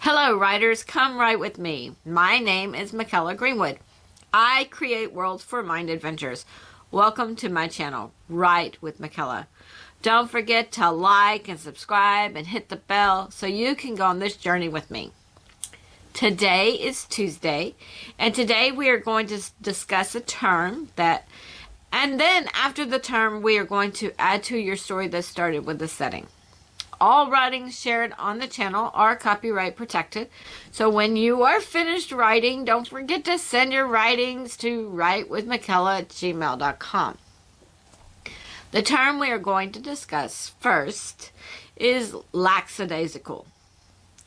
Hello, writers. Come write with me. My name is Mykela Greenwood. I create worlds for mind adventures. Welcome to my channel, Write with Mykela. Don't forget to like and subscribe and hit the bell so you can go on this journey with me. Today is Tuesday, and today we are going to discuss a term and then after the term, we are going to add to your story that started with the setting. All writings shared on the channel are copyright protected. So when you are finished writing, don't forget to send your writings to writewithmykela@gmail.com. The term we are going to discuss first is lackadaisical.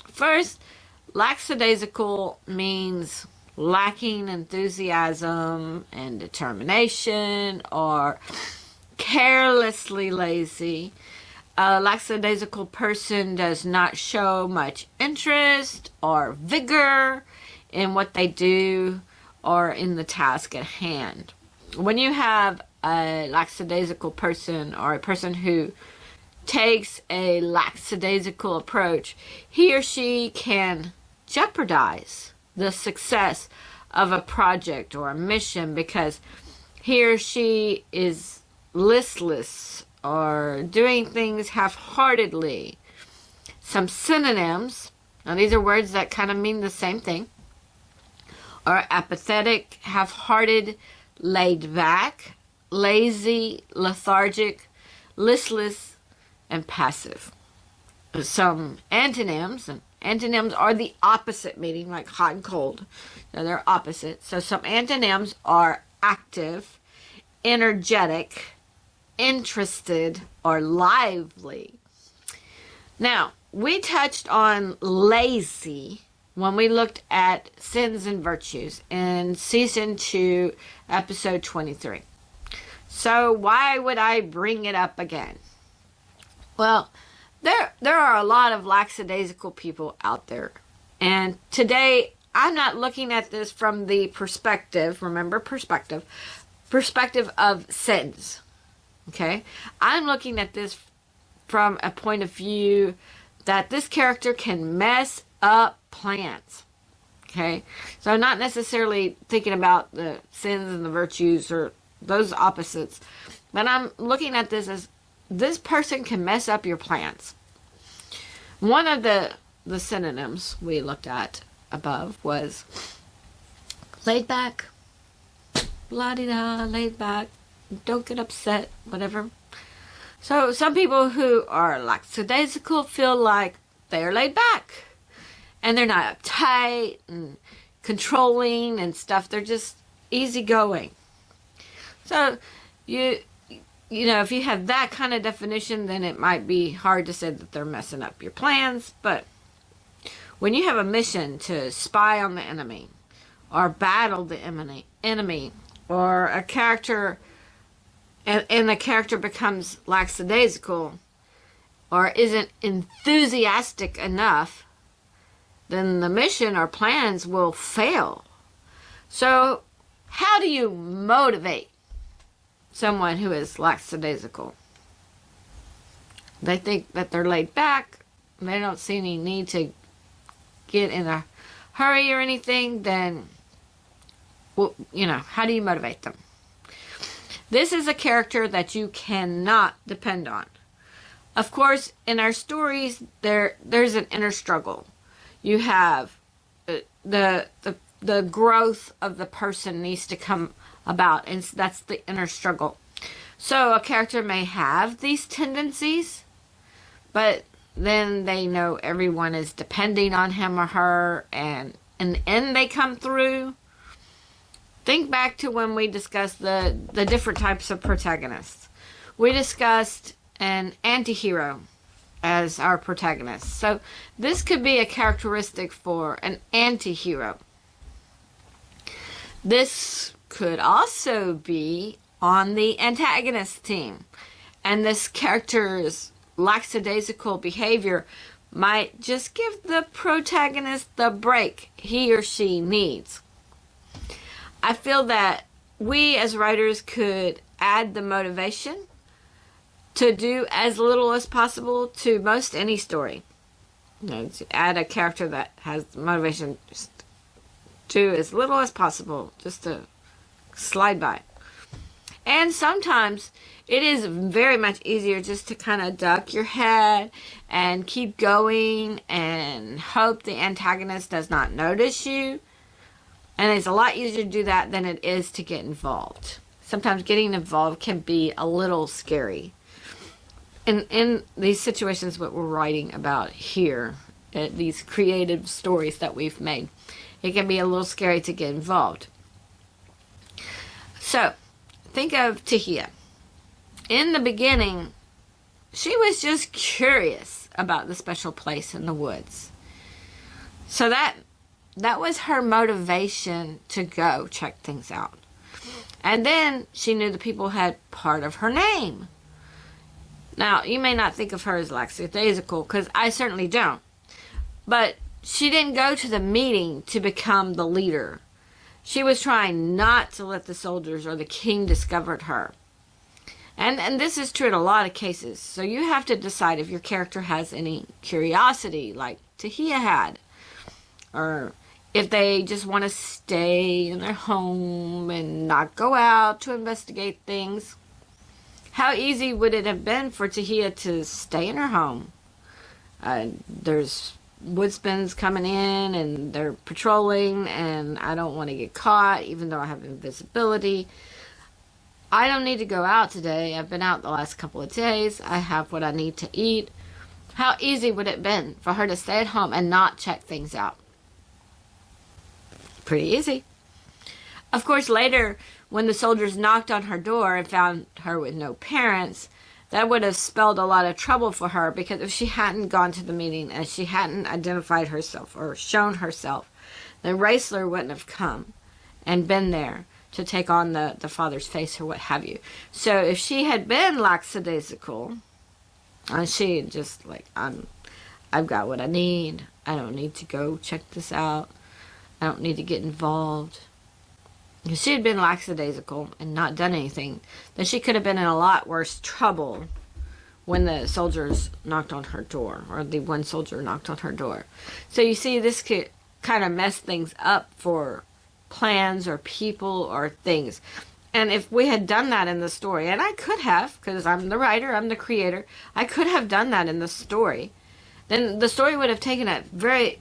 First, lackadaisical means lacking enthusiasm and determination or carelessly lazy. A lackadaisical person does not show much interest or vigor in what they do or in the task at hand. When you have a lackadaisical person or a person who takes a lackadaisical approach, he or she can jeopardize the success of a project or a mission because he or she is listless or doing things half-heartedly. Some synonyms, now these are words that kind of mean the same thing, are apathetic, half-hearted, laid back, lazy, lethargic, listless, and passive. Some antonyms, and antonyms are the opposite meaning, like hot and cold. So they're opposite. So some antonyms are active, energetic, interested, or lively. Now, we touched on lazy when we looked at sins and virtues in season 2, episode 23. So why would I bring it up again? Well, there are a lot of lackadaisical people out there. And today, I'm not looking at this from the perspective, remember perspective of sins. Okay, I'm looking at this from a point of view that this character can mess up plans. Okay, so I'm not necessarily thinking about the sins and the virtues or those opposites, but I'm looking at this as this person can mess up your plans. One of the synonyms we looked at above was laid back, la-di-da, laid back. Don't get upset, whatever. So some people who are lackadaisical feel like they're laid back and they're not uptight and controlling and stuff. They're just easygoing. So you know, if you have that kind of definition, then it might be hard to say that they're messing up your plans. But when you have a mission to spy on the enemy or battle the enemy or a character and the character becomes lackadaisical or isn't enthusiastic enough, then the mission or plans will fail. So how do you motivate someone who is lackadaisical? They think that they're laid back, they don't see any need to get in a hurry or anything, then, well, you know, how do you motivate them? This is a character that you cannot depend on. Of course, in our stories, there's an inner struggle. You have the growth of the person needs to come about, and that's the inner struggle. So a character may have these tendencies, but then they know everyone is depending on him or her, and in the end they come through. Think back to when we discussed the different types of protagonists. We discussed an anti-hero as our protagonist. So this could be a characteristic for an anti-hero. This could also be on the antagonist team. And this character's lackadaisical behavior might just give the protagonist the break he or she needs. I feel that we as writers could add the motivation to do as little as possible to most any story. You know, to add a character that has motivation just to as little as possible, just to slide by. And sometimes it is very much easier just to kind of duck your head and keep going and hope the antagonist does not notice you. And it's a lot easier to do that than it is to get involved. Sometimes getting involved can be a little scary. In these situations, what we're writing about here, these creative stories that we've made, it can be a little scary to get involved. So, think of Tahia. In the beginning, she was just curious about the special place in the woods. So that was her motivation to go check things out. And then she knew the people had part of her name. Now, you may not think of her as lackadaisical, because I certainly don't. But she didn't go to the meeting to become the leader. She was trying not to let the soldiers or the king discover her. And this is true in a lot of cases. So you have to decide if your character has any curiosity, like Tahia had. Or if they just want to stay in their home and not go out to investigate things. How easy would it have been for Tahia to stay in her home? There's woodsmen's coming in and they're patrolling, and I don't want to get caught even though I have invisibility. I don't need to go out today. I've been out the last couple of days. I have what I need to eat. How easy would it have been for her to stay at home and not check things out? Pretty easy. Of course, later, when the soldiers knocked on her door and found her with no parents, that would have spelled a lot of trouble for her, because if she hadn't gone to the meeting and she hadn't identified herself or shown herself, then Raisler wouldn't have come and been there to take on the father's face or what have you. So if she had been lackadaisical, and she just like, I've got what I need. I don't need to go check this out. I don't need to get involved. If she had been lackadaisical and not done anything, then she could have been in a lot worse trouble when the soldiers knocked on her door, or the one soldier knocked on her door. So you see, this could kind of mess things up for plans or people or things. And if we had done that in the story, and I could have, because I'm the writer, I'm the creator, I could have done that in the story, then the story would have taken a very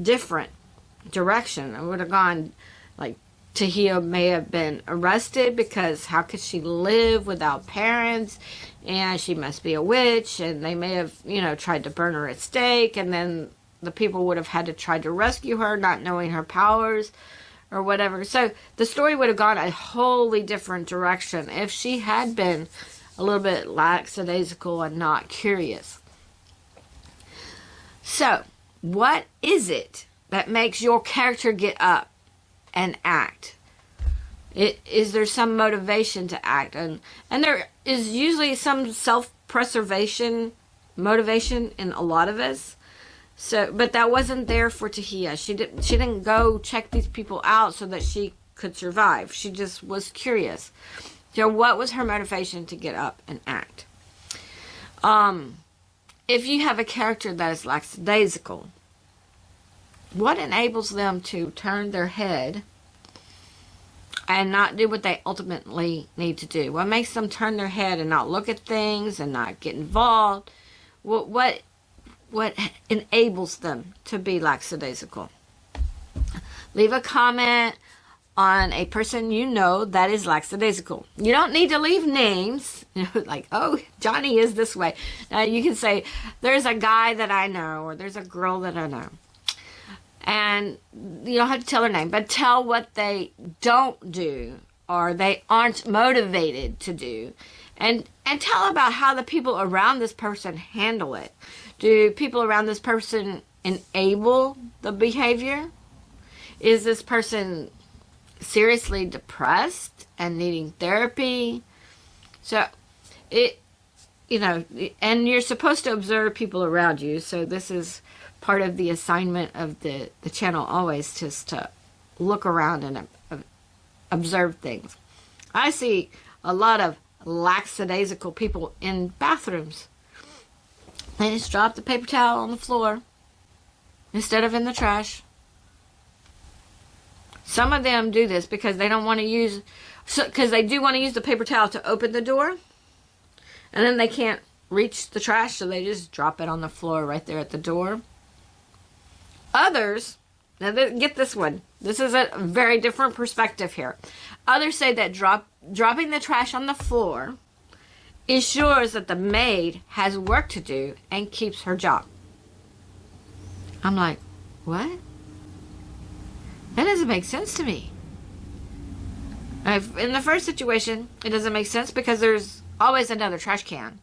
different direction. It would have gone like, Tahia may have been arrested because how could she live without parents, and she must be a witch, and they may have, tried to burn her at stake, and then the people would have had to try to rescue her, not knowing her powers or whatever. So the story would have gone a wholly different direction if she had been a little bit lackadaisical and not curious. So what is it that makes your character get up and act? Is there some motivation to act? And there is usually some self-preservation motivation in a lot of us. So, but that wasn't there for Tahia. She didn't go check these people out so that she could survive. She just was curious. So what was her motivation to get up and act? If you have a character that is lackadaisical, what enables them to turn their head and not do what they ultimately need to do? What makes them turn their head and not look at things and not get involved? What enables them to be lackadaisical? Leave a comment on a person you know that is lackadaisical. You don't need to leave names, like, oh, Johnny is this way. You can say, there's a guy that I know, or there's a girl that I know. And you don't have to tell their name, but tell what they don't do or they aren't motivated to do. And tell about how the people around this person handle it. Do people around this person enable the behavior? Is this person seriously depressed and needing therapy? So and you're supposed to observe people around you. So this is part of the assignment of the channel, always just to look around and observe things. I see a lot of lackadaisical people in bathrooms. They just drop the paper towel on the floor instead of in the trash. Some of them do this because they don't want to use, because they do want to use the paper towel to open the door, and then they can't reach the trash, so they just drop it on the floor right there at the door. Others, now get this one. This is a very different perspective here. Others say that dropping the trash on the floor ensures that the maid has work to do and keeps her job. I'm like, what? That doesn't make sense to me. In the first situation, it doesn't make sense because there's always another trash can.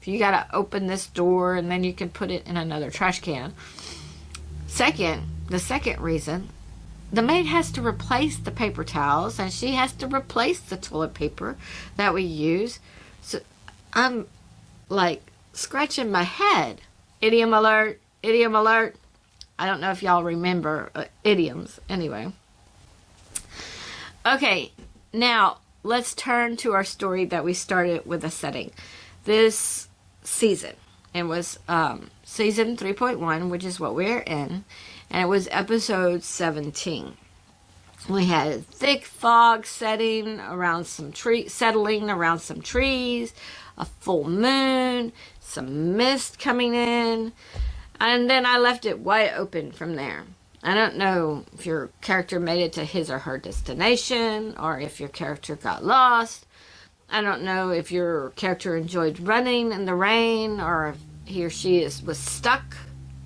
If you gotta open this door and then you can put it in another trash can. The second reason, the maid has to replace the paper towels and she has to replace the toilet paper that we use. So I'm like scratching my head. Idiom alert, idiom alert. I don't know if y'all remember idioms. Anyway. Okay, now let's turn to our story that we started with a setting. This season, it was season 3.1, which is what we're in, and it was episode 17. We had thick fog settling around some trees, a full moon, some mist coming in, and then I left it wide open from there. I don't know if your character made it to his or her destination, or if your character got lost. I don't know if your character enjoyed running in the rain, or if he or she was stuck,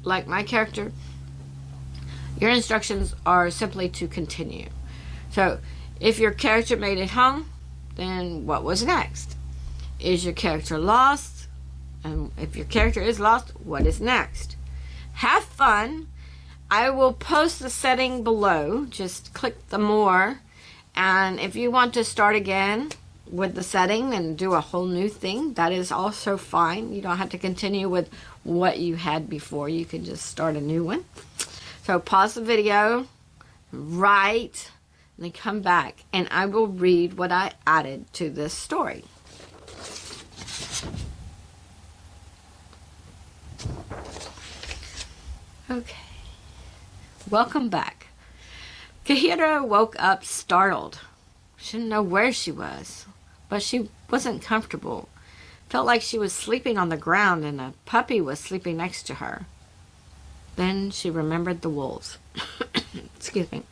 like my character. Your instructions are simply to continue. So, if your character made it home, then what was next? Is your character lost? And if your character is lost, what is next? Have fun. I will post the setting below. Just click the more. And if you want to start again with the setting and do a whole new thing, that is also fine. You don't have to continue with what you had before. You can just start a new one. So pause the video, write, and then come back, and I will read what I added to this story. Okay. Welcome back. Kahira woke up startled. She didn't know where she was, but she wasn't comfortable. Felt like she was sleeping on the ground and a puppy was sleeping next to her. Then she remembered the wolves. Excuse me.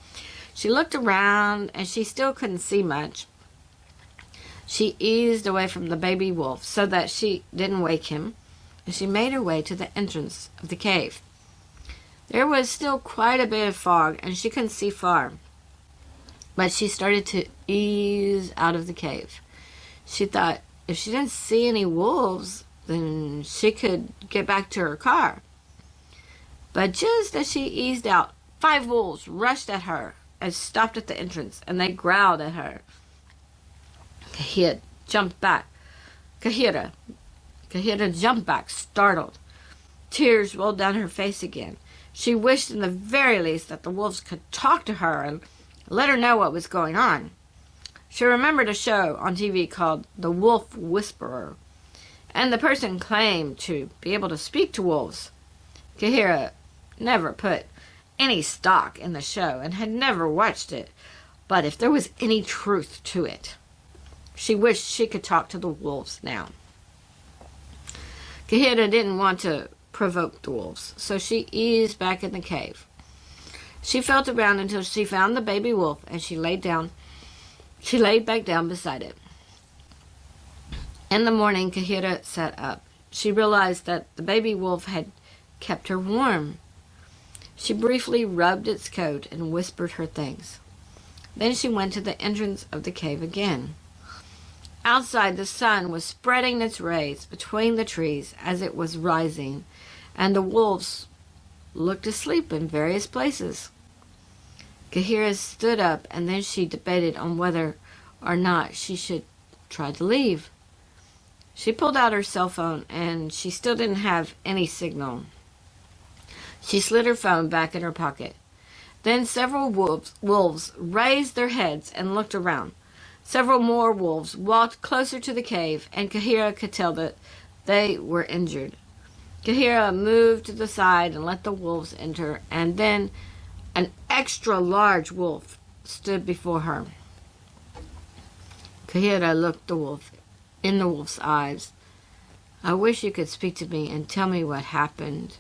She looked around and she still couldn't see much. She eased away from the baby wolf so that she didn't wake him, and she made her way to the entrance of the cave. There was still quite a bit of fog and she couldn't see far, but she started to ease out of the cave. She thought if she didn't see any wolves, then she could get back to her car. But just as she eased out, 5 wolves rushed at her and stopped at the entrance, and they growled at her. Kahira jumped back. Kahira jumped back, startled. Tears rolled down her face again. She wished in the very least that the wolves could talk to her and let her know what was going on. She remembered a show on TV called The Wolf Whisperer, and the person claimed to be able to speak to wolves. Kahira never put any stock in the show and had never watched it, but if there was any truth to it, she wished she could talk to the wolves now. Kahira didn't want to provoke the wolves, so she eased back in the cave. She felt around until she found the baby wolf, and she laid back down beside it. In the morning, Kahira sat up. She realized that the baby wolf had kept her warm. She briefly rubbed its coat and whispered her thanks. Then she went to the entrance of the cave again. Outside, the sun was spreading its rays between the trees as it was rising, and the wolves looked asleep in various places. Kahira stood up, and then she debated on whether or not she should try to leave. She pulled out her cell phone, and she still didn't have any signal. She slid her phone back in her pocket. Then several wolves raised their heads and looked around. Several more wolves walked closer to the cave, and Kahira could tell that they were injured. Kahira moved to the side and let the wolves enter, and then an extra large wolf stood before her. Kahira looked in the wolf's eyes. "I wish you could speak to me and tell me what happened."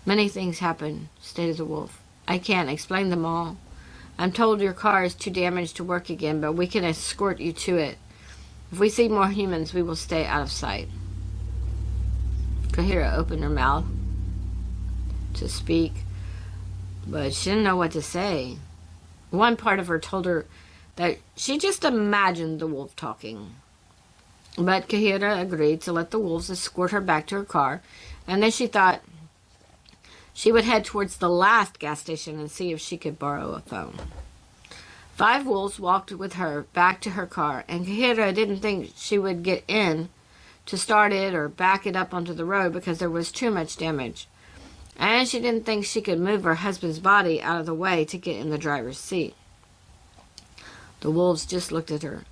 "Many things happened," stated the wolf. "I can't explain them all. I'm told your car is too damaged to work again, but we can escort you to it. If we see more humans, we will stay out of sight." Kahira opened her mouth to speak, but she didn't know what to say. One part of her told her that she just imagined the wolf talking. But Kahira agreed to let the wolves escort her back to her car, and then she thought she would head towards the last gas station and see if she could borrow a phone. 5 wolves walked with her back to her car, and Kahira didn't think she would get in to start it or back it up onto the road because there was too much damage. And she didn't think she could move her husband's body out of the way to get in the driver's seat. The wolves just looked at her.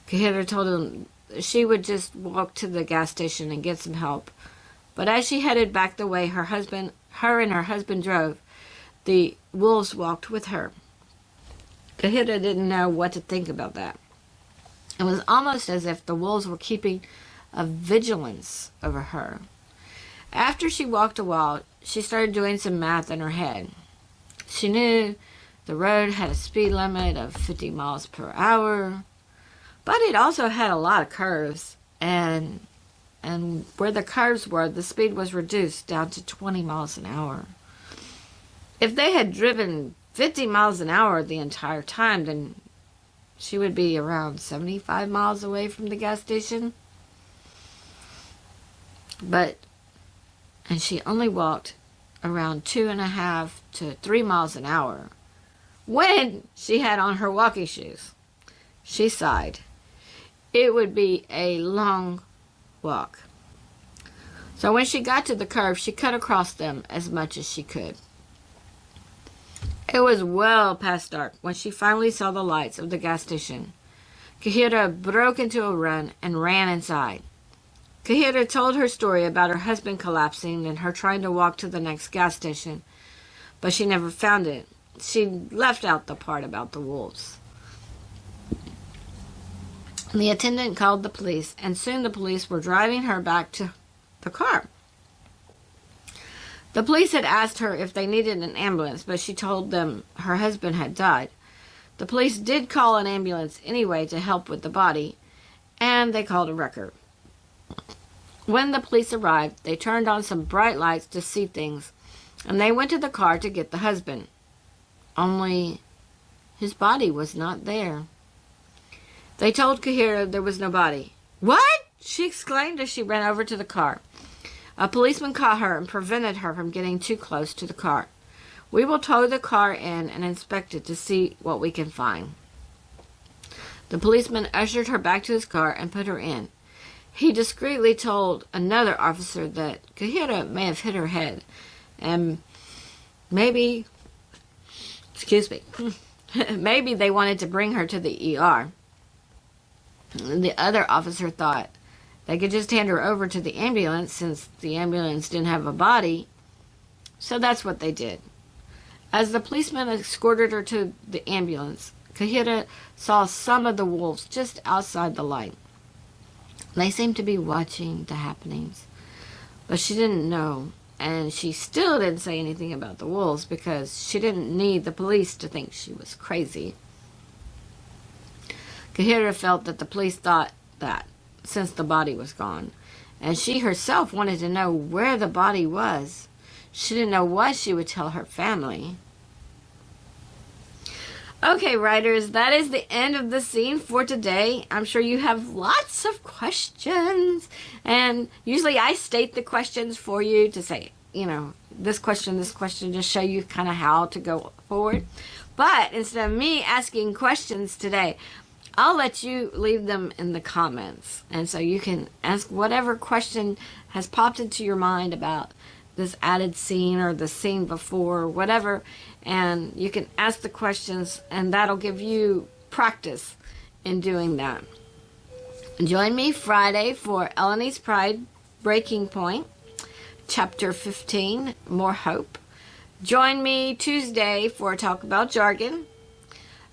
Kahira told them she would just walk to the gas station and get some help. But as she headed back the way her and her husband drove, the wolves walked with her. Kahira didn't know what to think about that. It was almost as if the wolves were keeping a vigilance over her. After she walked a while, she started doing some math in her head. She knew the road had a speed limit of 50 miles per hour, but it also had a lot of curves, and where the curves were, the speed was reduced down to 20 miles an hour. If they had driven 50 miles an hour the entire time, then she would be around 75 miles away from the gas station. And she only walked around 2.5 to 3 miles an hour when she had on her walking shoes. She sighed. It would be a long walk. So when she got to the curve, she cut across them as much as she could. It was well past dark when she finally saw the lights of the gas station. Kahira broke into a run and ran inside. Kahira told her story about her husband collapsing and her trying to walk to the next gas station, but she never found it. She left out the part about the wolves. The attendant called the police, and soon the police were driving her back to the car. The police had asked her if they needed an ambulance, but she told them her husband had died. The police did call an ambulance anyway to help with the body, and they called a wrecker. When the police arrived, they turned on some bright lights to see things, and they went to the car to get the husband. Only his body was not there. They told Kahira there was no body. "What?" she exclaimed as she ran over to the car. A policeman caught her and prevented her from getting too close to the car. "We will tow the car in and inspect it to see what we can find." The policeman ushered her back to his car and put her in. He discreetly told another officer that Kahira may have hit her head, and maybe they wanted to bring her to the ER. The other officer thought they could just hand her over to the ambulance since the ambulance didn't have a body, so that's what they did. As the policeman escorted her to the ambulance, Kahira saw some of the wolves just outside the light. They seemed to be watching the happenings, but she didn't know, and she still didn't say anything about the wolves because she didn't need the police to think she was crazy. Kahira felt that the police thought that since the body was gone, and she herself wanted to know where the body was. She didn't know what she would tell her family. Okay, writers, that is the end of the scene for today. I'm sure you have lots of questions, and usually I state the questions for you to say, this question, just show you kind of how to go forward. But instead of me asking questions today, I'll let you leave them in the comments. And so you can ask whatever question has popped into your mind about this added scene or the scene before or whatever. And you can ask the questions, and that'll give you practice in doing that. Join me Friday for Eleni's Pride Breaking Point, Chapter 15, More Hope. Join me Tuesday for a talk about jargon.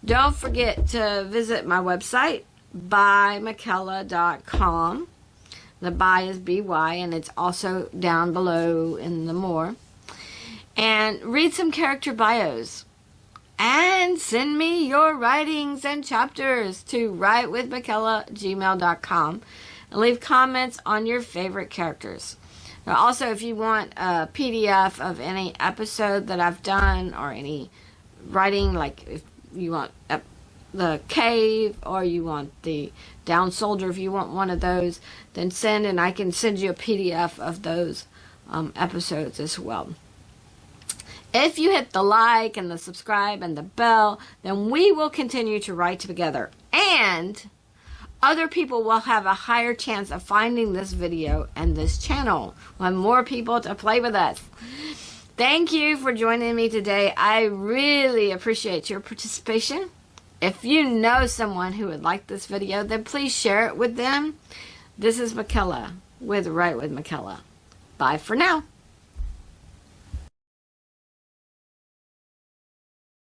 Don't forget to visit my website, bymykela.com. The by is B-Y, and it's also down below in the more. And read some character bios. And send me your writings and chapters to writewithmykela@gmail.com. And leave comments on your favorite characters. Now also, if you want a PDF of any episode that I've done or any writing, like if you want the cave or you want the down soldier, if you want one of those, then send and I can send you a PDF of those episodes as well. If you hit the like and the subscribe and the bell, then we will continue to write together. And other people will have a higher chance of finding this video and this channel. We'll have more people to play with us. Thank you for joining me today. I really appreciate your participation. If you know someone who would like this video, then please share it with them. This is Mykela with Write with Mykela. Bye for now.